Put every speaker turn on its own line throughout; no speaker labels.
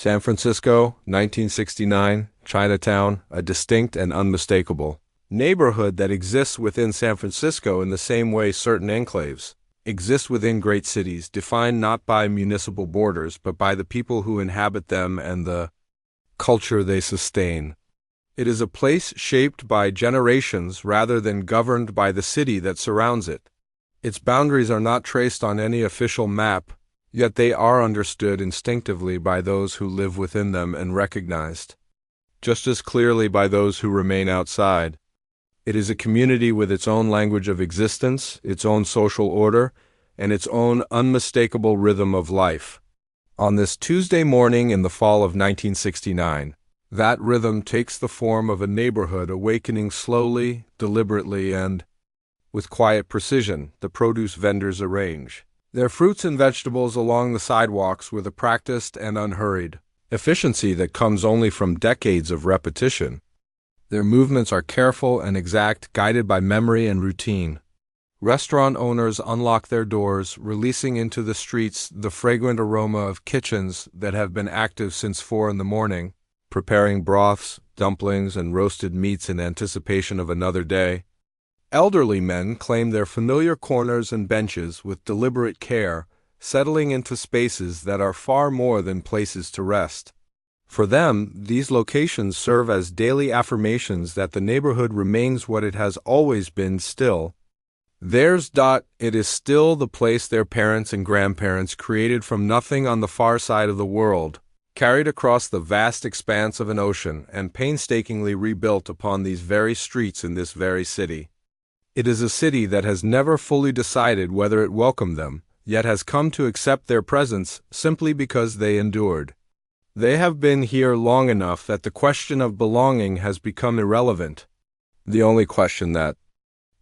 San Francisco, 1969, Chinatown, a distinct and unmistakable neighborhood that exists within San Francisco in the same way certain enclaves exist within great cities, defined not by municipal borders, but by the people who inhabit them and the culture they sustain. It is a place shaped by generations rather than governed by the city that surrounds it. Its boundaries are not traced on any official map, yet they are understood instinctively by those who live within them and recognized just as clearly by those who remain outside. It is a community with its own language of existence, its own social order, and its own unmistakable rhythm of life. On this Tuesday morning in the fall of 1969, that rhythm takes the form of a neighborhood awakening slowly, deliberately, and with quiet precision. The produce vendors arrange their fruits and vegetables along the sidewalks with a practiced and unhurried efficiency that comes only from decades of repetition. Their movements are careful and exact, guided by memory and routine. Restaurant owners unlock their doors, releasing into the streets the fragrant aroma of kitchens that have been active since 4 in the morning, preparing broths, dumplings, and roasted meats in anticipation of another day. Elderly men claim their familiar corners and benches with deliberate care, settling into spaces that are far more than places to rest. For them, these locations serve as daily affirmations that the neighborhood remains what it has always been still. Theirs. It is still the place their parents and grandparents created from nothing on the far side of the world, carried across the vast expanse of an ocean, and painstakingly rebuilt upon these very streets in this very city. It is a city that has never fully decided whether it welcomed them, yet has come to accept their presence simply because they endured. They have been here long enough that the question of belonging has become irrelevant. The only question that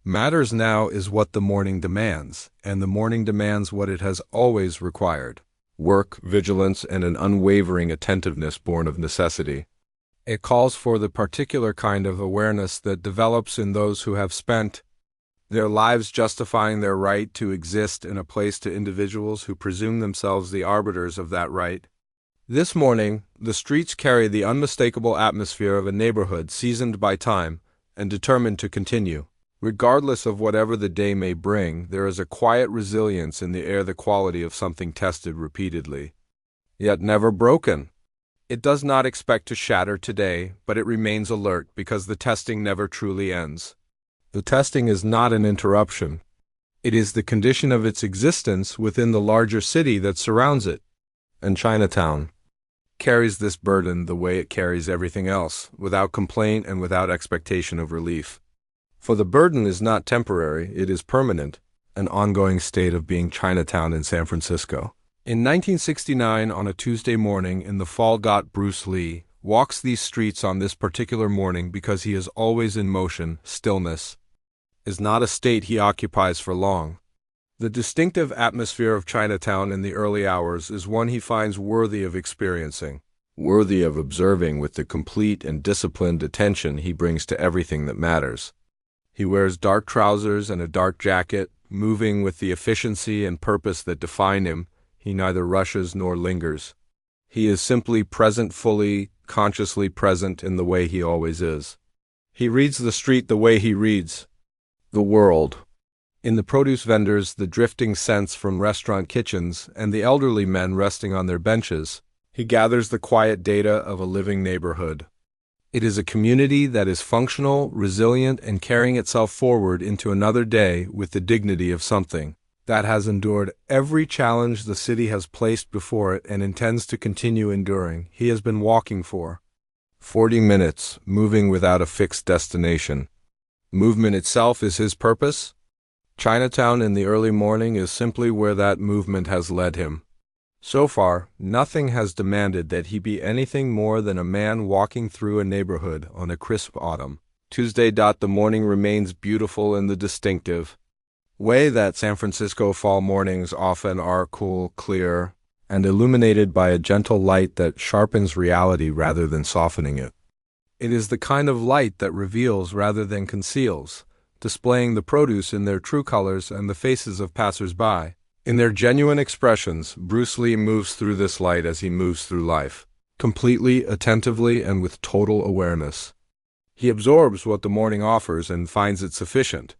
matters now is what the morning demands, and the morning demands what it has always required: work, vigilance, and an unwavering attentiveness born of necessity. It calls for the particular kind of awareness that develops in those who have spent their lives justifying their right to exist in a place to individuals who presume themselves the arbiters of that right. This morning, the streets carry the unmistakable atmosphere of a neighborhood seasoned by time and determined to continue. Regardless of whatever the day may bring, there is a quiet resilience in the air, the quality of something tested repeatedly, yet never broken. It does not expect to shatter today, but it remains alert because the testing never truly ends. The testing is not an interruption. It is the condition of its existence within the larger city that surrounds it. And Chinatown carries this burden the way it carries everything else, without complaint and without expectation of relief. For the burden is not temporary, it is permanent, an ongoing state of being Chinatown in San Francisco. In 1969, on a Tuesday morning in the fall, Bruce Lee walks these streets on this particular morning because he is always in motion. Stillness is not a state he occupies for long. The distinctive atmosphere of Chinatown in the early hours is one he finds worthy of experiencing, worthy of observing with the complete and disciplined attention he brings to everything that matters. He wears dark trousers and a dark jacket, moving with the efficiency and purpose that define him. He neither rushes nor lingers. He is simply present, fully, consciously present in the way he always is. He reads the street the way he reads the world. In the produce vendors, the drifting scents from restaurant kitchens, and the elderly men resting on their benches, he gathers the quiet data of a living neighborhood. It is a community that is functional, resilient, and carrying itself forward into another day with the dignity of something that has endured every challenge the city has placed before it and intends to continue enduring. He has been walking for 40 minutes, moving without a fixed destination. Movement itself is his purpose. Chinatown in the early morning is simply where that movement has led him. So far, nothing has demanded that he be anything more than a man walking through a neighborhood on a crisp autumn Tuesday. The morning remains beautiful in the distinctive way that San Francisco fall mornings often are: cool, clear, and illuminated by a gentle light that sharpens reality rather than softening it. It is the kind of light that reveals rather than conceals, displaying the produce in their true colors and the faces of passers-by in their genuine expressions. Bruce Lee moves through this light as he moves through life. completely, attentively, and with total awareness. He absorbs what the morning offers and finds it sufficient.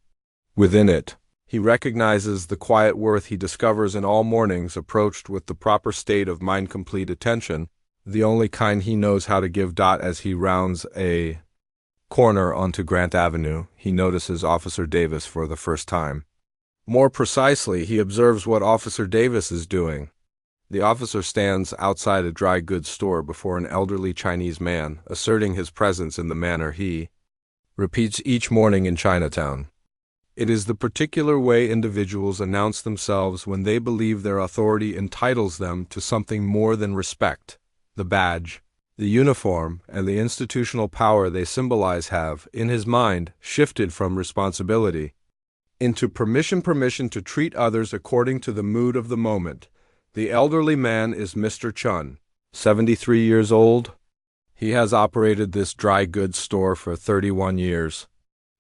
Within it, he recognizes the quiet worth he discovers in all mornings approached with the proper state of mind-complete attention, the only kind he knows how to give. As he rounds a corner onto Grant Avenue, he notices Officer Davis for the first time. More precisely, he observes what Officer Davis is doing. The officer stands outside a dry goods store before an elderly Chinese man, asserting his presence in the manner he repeats each morning in Chinatown. It is the particular way individuals announce themselves when they believe their authority entitles them to something more than respect. The badge, the uniform, and the institutional power they symbolize have, in his mind, shifted from responsibility into permission to treat others according to the mood of the moment. The elderly man is Mr. Chun, 73 years old. He has operated this dry goods store for 31 years.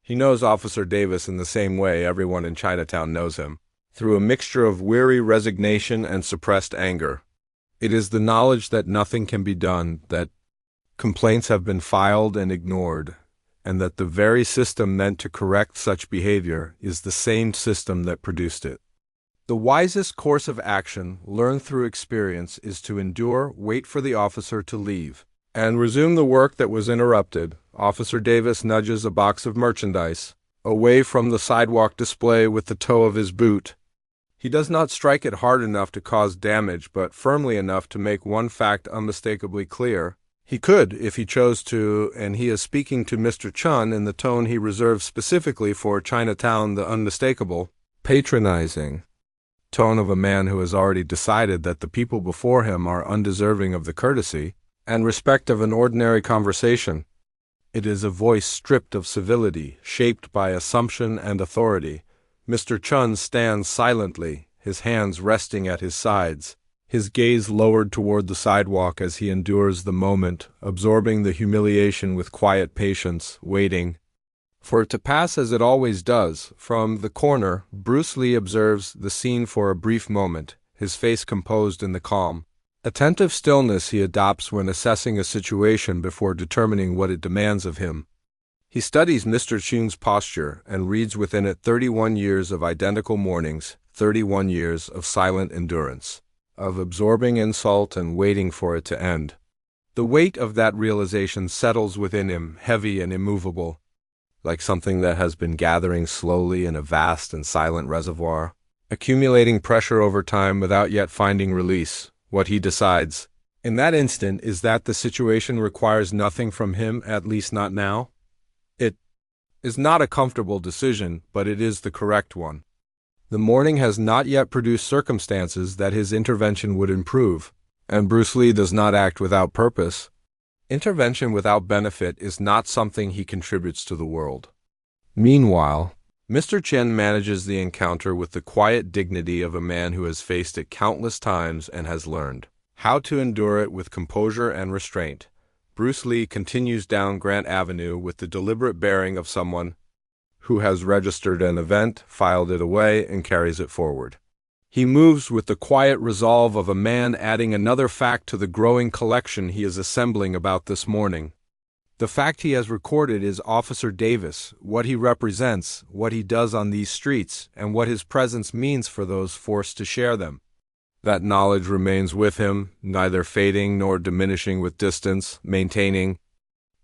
He knows Officer Davis in the same way everyone in Chinatown knows him, through a mixture of weary resignation and suppressed anger. It is the knowledge that nothing can be done, that complaints have been filed and ignored, and that the very system meant to correct such behavior is the same system that produced it. The wisest course of action, learned through experience, is to endure, wait for the officer to leave, and resume the work that was interrupted. Officer Davis nudges a box of merchandise away from the sidewalk display with the toe of his boot. He does not strike it hard enough to cause damage, but firmly enough to make one fact unmistakably clear. He could, if he chose to, and he is speaking to Mr. Chun in the tone he reserved specifically for Chinatown, the unmistakable, patronizing tone of a man who has already decided that the people before him are undeserving of the courtesy and respect of an ordinary conversation. It is a voice stripped of civility, shaped by assumption and authority. Mr. Chun stands silently, his hands resting at his sides, his gaze lowered toward the sidewalk as he endures the moment, absorbing the humiliation with quiet patience, waiting for it to pass as it always does. From the corner, Bruce Lee observes the scene for a brief moment, his face composed in the calm, attentive stillness he adopts when assessing a situation before determining what it demands of him. He studies Mr. Chun's posture and reads within it 31 years of identical mornings, 31 years of silent endurance, of absorbing insult and waiting for it to end. The weight of that realization settles within him, heavy and immovable, like something that has been gathering slowly in a vast and silent reservoir, accumulating pressure over time without yet finding release. What he decides in that instant is that the situation requires nothing from him, at least not now. It is not a comfortable decision, but it is the correct one. The morning has not yet produced circumstances that his intervention would improve, and Bruce Lee does not act without purpose. Intervention without benefit is not something he contributes to the world. Meanwhile, Mr. Chen manages the encounter with the quiet dignity of a man who has faced it countless times and has learned how to endure it with composure and restraint. Bruce Lee continues down Grant Avenue with the deliberate bearing of someone who has registered an event, filed it away, and carries it forward. He moves with the quiet resolve of a man adding another fact to the growing collection he is assembling about this morning. The fact he has recorded is Officer Davis, what he represents, what he does on these streets, and what his presence means for those forced to share them. That knowledge remains with him, neither fading nor diminishing with distance, maintaining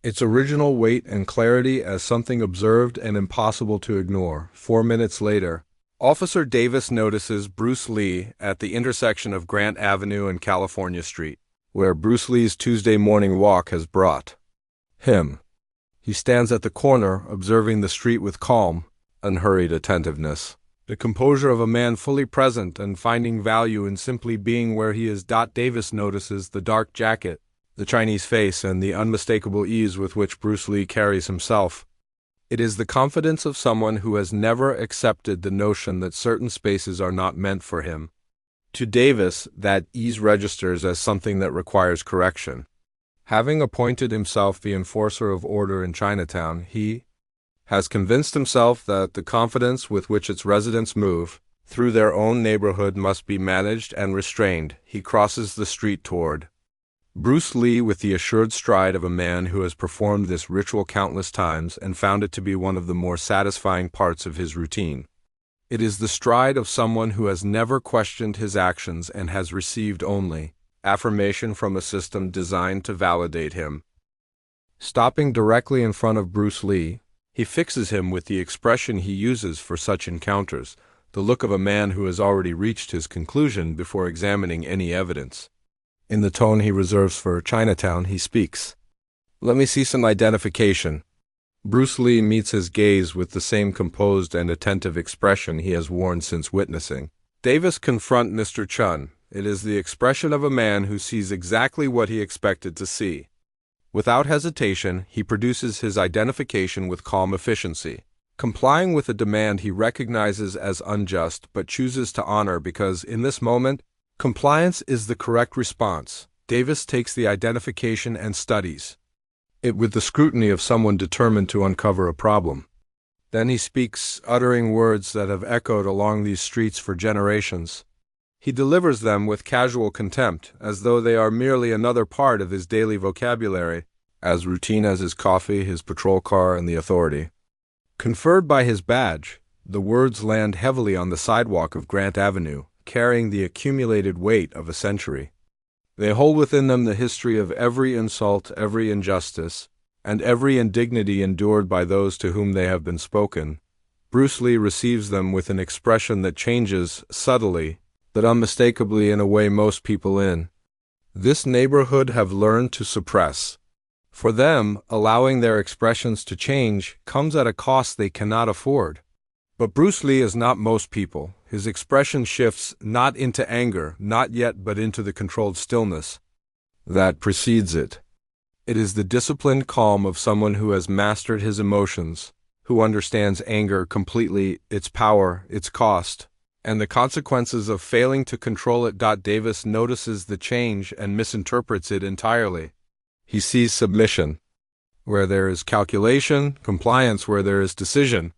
its original weight and clarity as something observed and impossible to ignore. 4 minutes later, Officer Davis notices Bruce Lee at the intersection of Grant Avenue and California Street, where Bruce Lee's Tuesday morning walk has brought him. He stands at the corner, observing the street with calm, unhurried attentiveness, the composure of a man fully present and finding value in simply being where he is. Davis notices the dark jacket, the Chinese face, and the unmistakable ease with which Bruce Lee carries himself. It is the confidence of someone who has never accepted the notion that certain spaces are not meant for him. To Davis, that ease registers as something that requires correction. Having appointed himself the enforcer of order in Chinatown, he has convinced himself that the confidence with which its residents move through their own neighborhood must be managed and restrained. He crosses the street toward Bruce Lee with the assured stride of a man who has performed this ritual countless times and found it to be one of the more satisfying parts of his routine. It is the stride of someone who has never questioned his actions and has received only affirmation from a system designed to validate him. Stopping directly in front of Bruce Lee, he fixes him with the expression he uses for such encounters, the look of a man who has already reached his conclusion before examining any evidence. In the tone he reserves for Chinatown, he speaks. "Let me see some identification." Bruce Lee meets his gaze with the same composed and attentive expression he has worn since witnessing Davis confront Mr. Chun. It is the expression of a man who sees exactly what he expected to see. Without hesitation, he produces his identification with calm efficiency, complying with a demand he recognizes as unjust but chooses to honor because, in this moment, compliance is the correct response. Davis takes the identification and studies it with the scrutiny of someone determined to uncover a problem. Then he speaks, uttering words that have echoed along these streets for generations. He delivers them with casual contempt, as though they are merely another part of his daily vocabulary, as routine as his coffee, his patrol car, and the authority. Conferred by his badge, the words land heavily on the sidewalk of Grant Avenue, carrying the accumulated weight of a century. They hold within them the history of every insult, every injustice, and every indignity endured by those to whom they have been spoken. Bruce Lee receives them with an expression that changes subtly, but unmistakably in a way most people in this neighborhood have learned to suppress. For them, allowing their expressions to change comes at a cost they cannot afford. But Bruce Lee is not most people. His expression shifts not into anger, not yet, but into the controlled stillness that precedes it. It is the disciplined calm of someone who has mastered his emotions, who understands anger completely, its power, its cost, and the consequences of failing to control it. Davis notices the change and misinterprets it entirely. He sees submission where there is calculation, compliance where there is decision.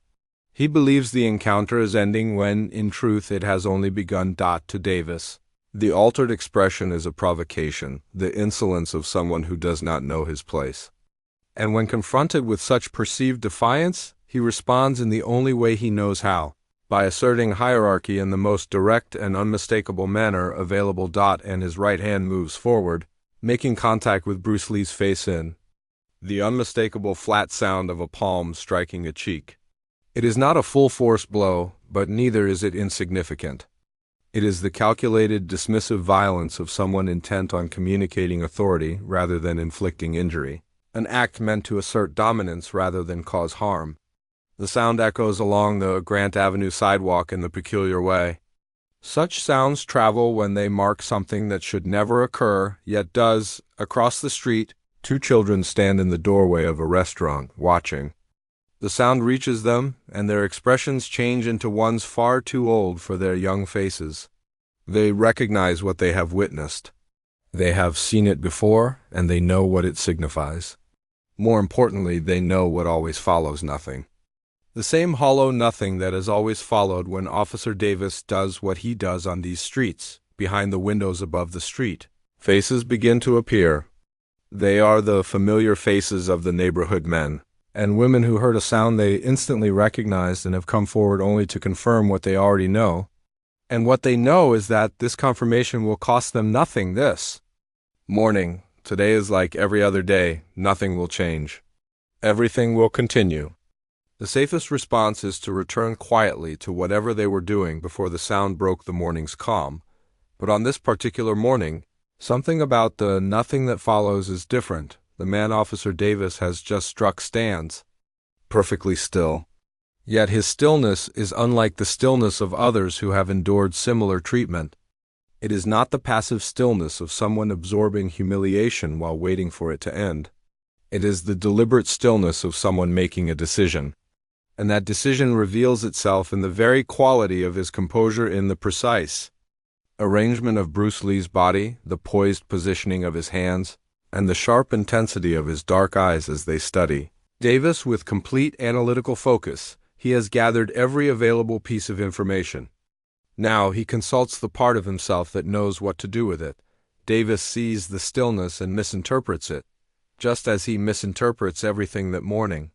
He believes the encounter is ending when, in truth, it has only begun. To Davis, the altered expression is a provocation, the insolence of someone who does not know his place. And when confronted with such perceived defiance, he responds in the only way he knows how, by asserting hierarchy in the most direct and unmistakable manner available. And his right hand moves forward, making contact with Bruce Lee's face in the unmistakable flat sound of a palm striking a cheek. It is not a full-force blow, but neither is it insignificant. It is the calculated, dismissive violence of someone intent on communicating authority rather than inflicting injury, an act meant to assert dominance rather than cause harm. The sound echoes along the Grant Avenue sidewalk in the peculiar way. Such sounds travel when they mark something that should never occur, yet does. Across the street, two children stand in the doorway of a restaurant, watching. The sound reaches them, and their expressions change into ones far too old for their young faces. They recognize what they have witnessed. They have seen it before, and they know what it signifies. More importantly, they know what always follows nothing. The same hollow nothing that has always followed when Officer Davis does what he does on these streets, behind the windows above the street. Faces begin to appear. They are the familiar faces of the neighborhood men and women who heard a sound they instantly recognized and have come forward only to confirm what they already know. And what they know is that this confirmation will cost them nothing. This morning, today is like every other day, nothing will change. Everything will continue. The safest response is to return quietly to whatever they were doing before the sound broke the morning's calm. But on this particular morning, something about the nothing that follows is different. The man Officer Davis has just struck stands, perfectly still. Yet his stillness is unlike the stillness of others who have endured similar treatment. It is not the passive stillness of someone absorbing humiliation while waiting for it to end. It is the deliberate stillness of someone making a decision. And that decision reveals itself in the very quality of his composure, in the precise arrangement of Bruce Lee's body, the poised positioning of his hands, and the sharp intensity of his dark eyes as they study Davis with complete analytical focus. He has gathered every available piece of information. Now he consults the part of himself that knows what to do with it. Davis sees the stillness and misinterprets it, just as he misinterprets everything that morning.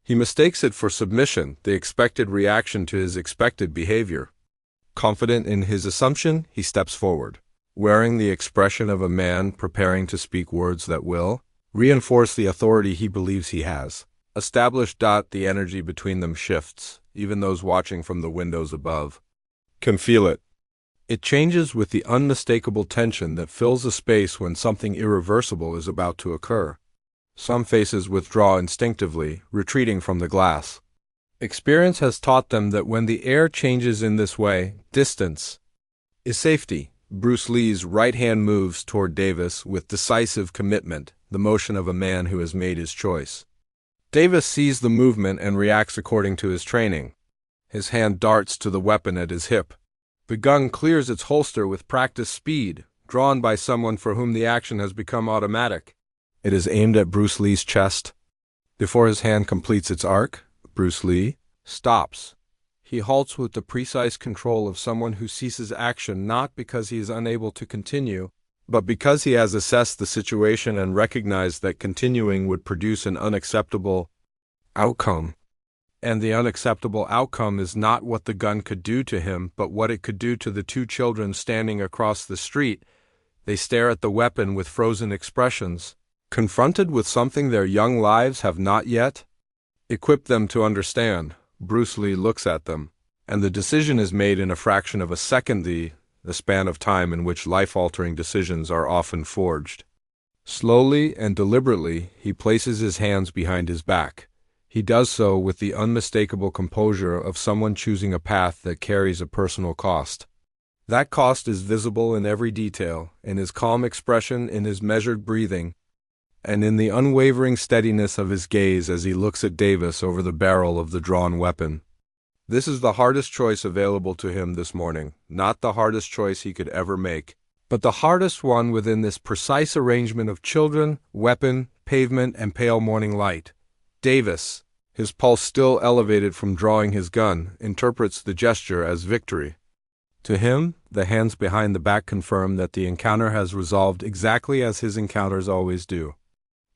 He mistakes it for submission, the expected reaction to his expected behavior. Confident in his assumption, he steps forward, wearing the expression of a man preparing to speak words that will reinforce the authority he believes he has. Established. The energy between them shifts. Even those watching from the windows above can feel it. It changes with the unmistakable tension that fills a space when something irreversible is about to occur. Some faces withdraw instinctively, retreating from the glass. Experience has taught them that when the air changes in this way, distance is safety. Bruce Lee's right hand moves toward Davis with decisive commitment, the motion of a man who has made his choice. Davis sees the movement and reacts according to his training. His hand darts to the weapon at his hip. The gun clears its holster with practiced speed, drawn by someone for whom the action has become automatic. It is aimed at Bruce Lee's chest. Before his hand completes its arc, Bruce Lee stops. He halts with the precise control of someone who ceases action not because he is unable to continue, but because he has assessed the situation and recognized that continuing would produce an unacceptable outcome. And the unacceptable outcome is not what the gun could do to him, but what it could do to the two children standing across the street. They stare at the weapon with frozen expressions, confronted with something their young lives have not yet equipped them to understand. Bruce Lee looks at them, and the decision is made in a fraction of a second, the span of time in which life-altering decisions are often forged. Slowly and deliberately, he places his hands behind his back. He does so with the unmistakable composure of someone choosing a path that carries a personal cost. That cost is visible in every detail, in his calm expression, in his measured breathing, and in the unwavering steadiness of his gaze as he looks at Davis over the barrel of the drawn weapon. This is the hardest choice available to him this morning, not the hardest choice he could ever make, but the hardest one within this precise arrangement of children, weapon, pavement, and pale morning light. Davis, his pulse still elevated from drawing his gun, interprets the gesture as victory. To him, the hands behind the back confirm that the encounter has resolved exactly as his encounters always do.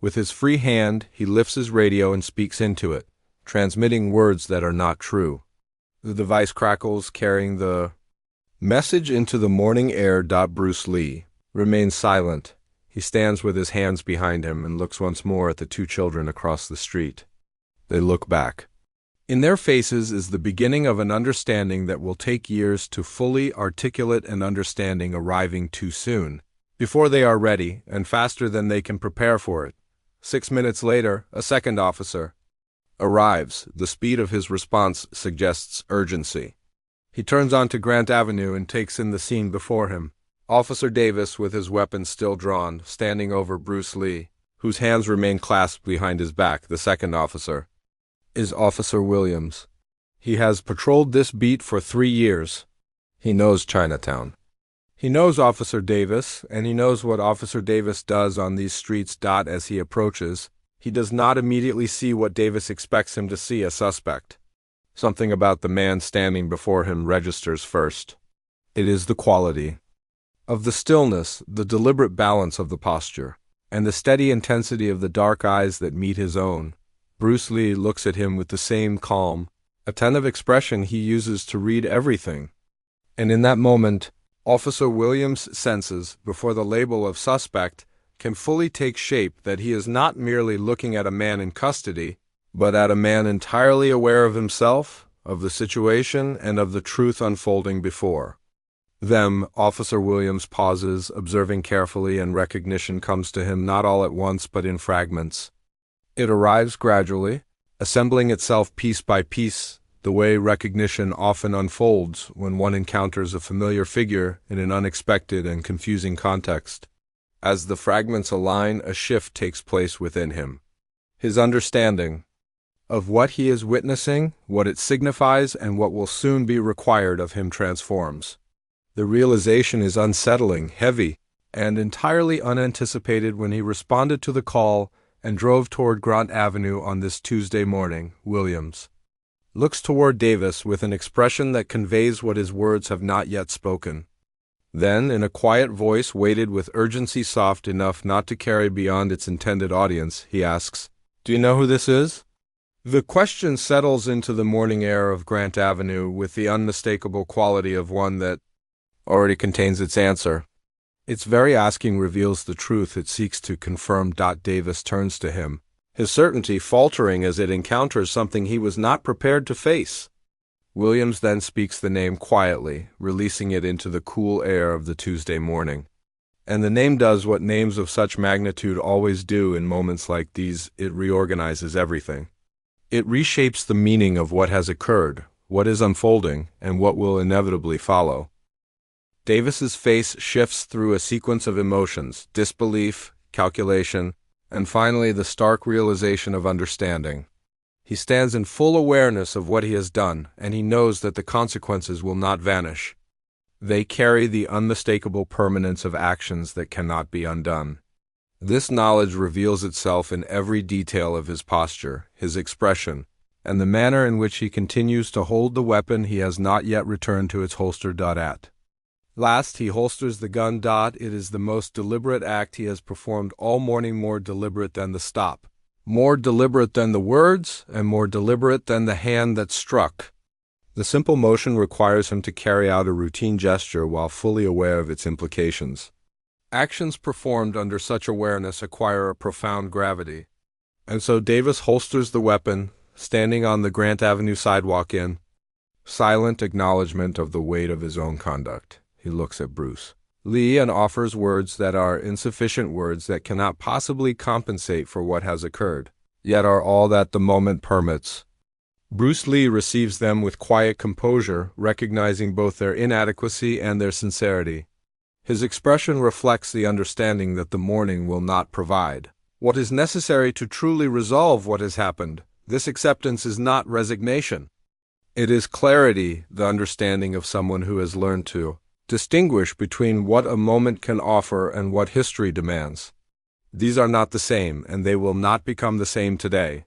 With his free hand, he lifts his radio and speaks into it, transmitting words that are not true. The device crackles, carrying the message into the morning air. Bruce Lee remains silent. He stands with his hands behind him and looks once more at the two children across the street. They look back. In their faces is the beginning of an understanding that will take years to fully articulate, an understanding arriving too soon, before they are ready, and faster than they can prepare for it. 6 minutes later, a second officer arrives. The speed of his response suggests urgency. He turns onto Grant Avenue and takes in the scene before him. Officer Davis, with his weapon still drawn, standing over Bruce Lee, whose hands remain clasped behind his back. The second officer is Officer Williams. He has patrolled this beat for 3 years. He knows Chinatown. He knows Officer Davis, and he knows what Officer Davis does on these streets. As he approaches, he does not immediately see what Davis expects him to see: a suspect. Something about the man standing before him registers first. It is the quality of the stillness, the deliberate balance of the posture, and the steady intensity of the dark eyes that meet his own. Bruce Lee looks at him with the same calm, attentive expression he uses to read everything. And in that moment, Officer Williams senses, before the label of suspect can fully take shape, that he is not merely looking at a man in custody, but at a man entirely aware of himself, of the situation, and of the truth unfolding before them. Officer Williams pauses, observing carefully, and recognition comes to him not all at once but in fragments. It arrives gradually, assembling itself piece by piece, the way recognition often unfolds when one encounters a familiar figure in an unexpected and confusing context. As the fragments align, a shift takes place within him. His understanding of what he is witnessing, what it signifies, and what will soon be required of him transforms. The realization is unsettling, heavy, and entirely unanticipated when he responded to the call and drove toward Grant Avenue on this Tuesday morning. Williams looks toward Davis with an expression that conveys what his words have not yet spoken. Then, in a quiet voice weighted with urgency soft enough not to carry beyond its intended audience, he asks, "Do you know who this is?" The question settles into the morning air of Grant Avenue with the unmistakable quality of one that already contains its answer. Its very asking reveals the truth it seeks to confirm. Davis turns to him, his certainty faltering as it encounters something he was not prepared to face. Williams then speaks the name quietly, releasing it into the cool air of the Tuesday morning. And the name does what names of such magnitude always do in moments like these: it reorganizes everything. It reshapes the meaning of what has occurred, what is unfolding, and what will inevitably follow. Davis's face shifts through a sequence of emotions: disbelief, calculation, and finally the stark realization of understanding. He stands in full awareness of what he has done, and he knows that the consequences will not vanish. They carry the unmistakable permanence of actions that cannot be undone. This knowledge reveals itself in every detail of his posture, his expression, and the manner in which he continues to hold the weapon he has not yet returned to its holster. At last he holsters the gun. It is the most deliberate act he has performed all morning, more deliberate than the stop, more deliberate than the words, and more deliberate than the hand that struck. The simple motion requires him to carry out a routine gesture while fully aware of its implications. Actions performed under such awareness acquire a profound gravity. And so Davis holsters the weapon, standing on the Grant Avenue sidewalk in silent acknowledgement of the weight of his own conduct. He looks at Bruce Lee and offers words that are insufficient, words that cannot possibly compensate for what has occurred, yet are all that the moment permits. Bruce Lee receives them with quiet composure, recognizing both their inadequacy and their sincerity. His expression reflects the understanding that the morning will not provide what is necessary to truly resolve what has happened. This acceptance is not resignation. It is clarity, the understanding of someone who has learned to distinguish between what a moment can offer and what history demands. These are not the same, and they will not become the same today.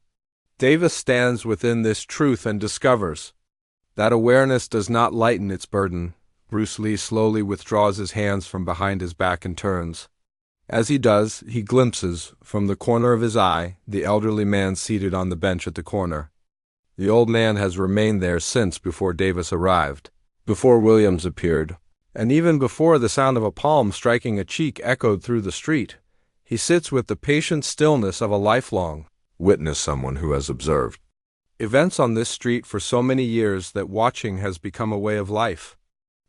Davis stands within this truth and discovers that awareness does not lighten its burden. Bruce Lee slowly withdraws his hands from behind his back and turns. As he does, he glimpses, from the corner of his eye, the elderly man seated on the bench at the corner. The old man has remained there since before Davis arrived, before Williams appeared, and even before the sound of a palm striking a cheek echoed through the street. He sits with the patient stillness of a lifelong witness, someone who has observed events on this street for so many years that watching has become a way of life.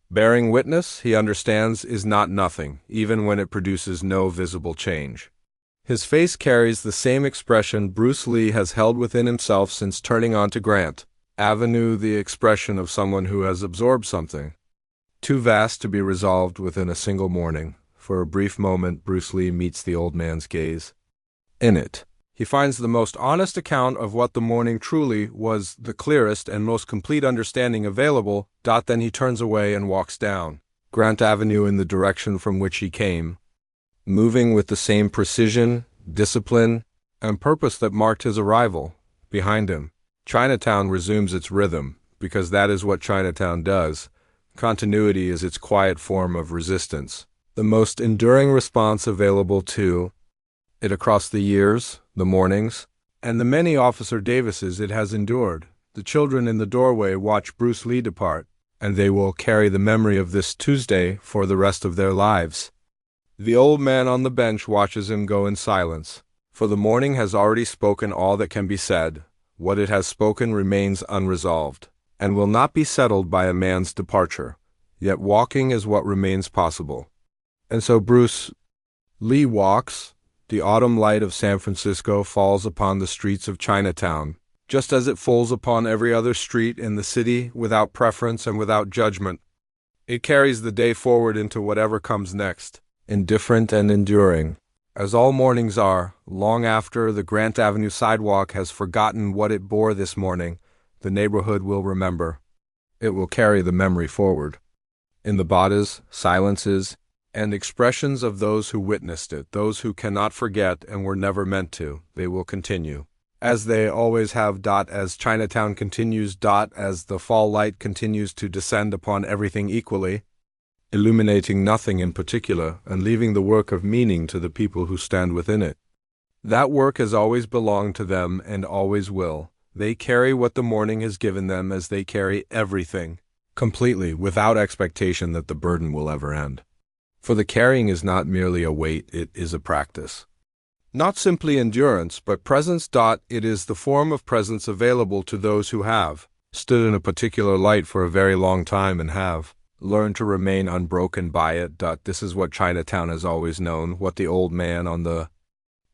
Bearing witness, he understands, is not nothing, even when it produces no visible change. His face carries the same expression Bruce Lee has held within himself since turning onto Grant Avenue, the expression of someone who has absorbed something too vast to be resolved within a single morning. For a brief moment, Bruce Lee meets the old man's gaze. In it, he finds the most honest account of what the morning truly was, the clearest and most complete understanding available. Then he turns away and walks down Grant Avenue in the direction from which he came, moving with the same precision, discipline, and purpose that marked his arrival. Behind him, Chinatown resumes its rhythm, because that is what Chinatown does. Continuity is its quiet form of resistance, the most enduring response available to it across the years, the mornings, and the many Officer Davises it has endured. The children in the doorway watch Bruce Lee depart, and they will carry the memory of this Tuesday for the rest of their lives. The old man on the bench watches him go in silence, for the morning has already spoken all that can be said. What it has spoken remains unresolved, and will not be settled by a man's departure. Yet walking is what remains possible. And so Bruce Lee walks. The autumn light of San Francisco falls upon the streets of Chinatown, just as it falls upon every other street in the city, without preference and without judgment. It carries the day forward into whatever comes next, indifferent and enduring, as all mornings are. Long after the Grant Avenue sidewalk has forgotten what it bore this morning, the neighborhood will remember. It will carry the memory forward. In the bodies, silences, and expressions of those who witnessed it, those who cannot forget and were never meant to, they will continue, as they always have. As Chinatown continues. As the fall light continues to descend upon everything equally. illuminating nothing in particular and leaving the work of meaning to the people who stand within it. That work has always belonged to them and always will. They carry what the morning has given them as they carry everything, completely, without expectation that the burden will ever end. For the carrying is not merely a weight, it is a practice. Not simply endurance, but presence. It is the form of presence available to those who have stood in a particular light for a very long time and have learned to remain unbroken by it. This is what Chinatown has always known, what the old man on the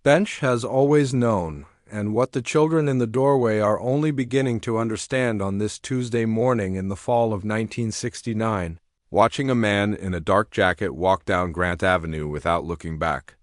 bench has always known, and what the children in the doorway are only beginning to understand on this Tuesday morning in the fall of 1969, watching a man in a dark jacket walk down Grant Avenue without looking back.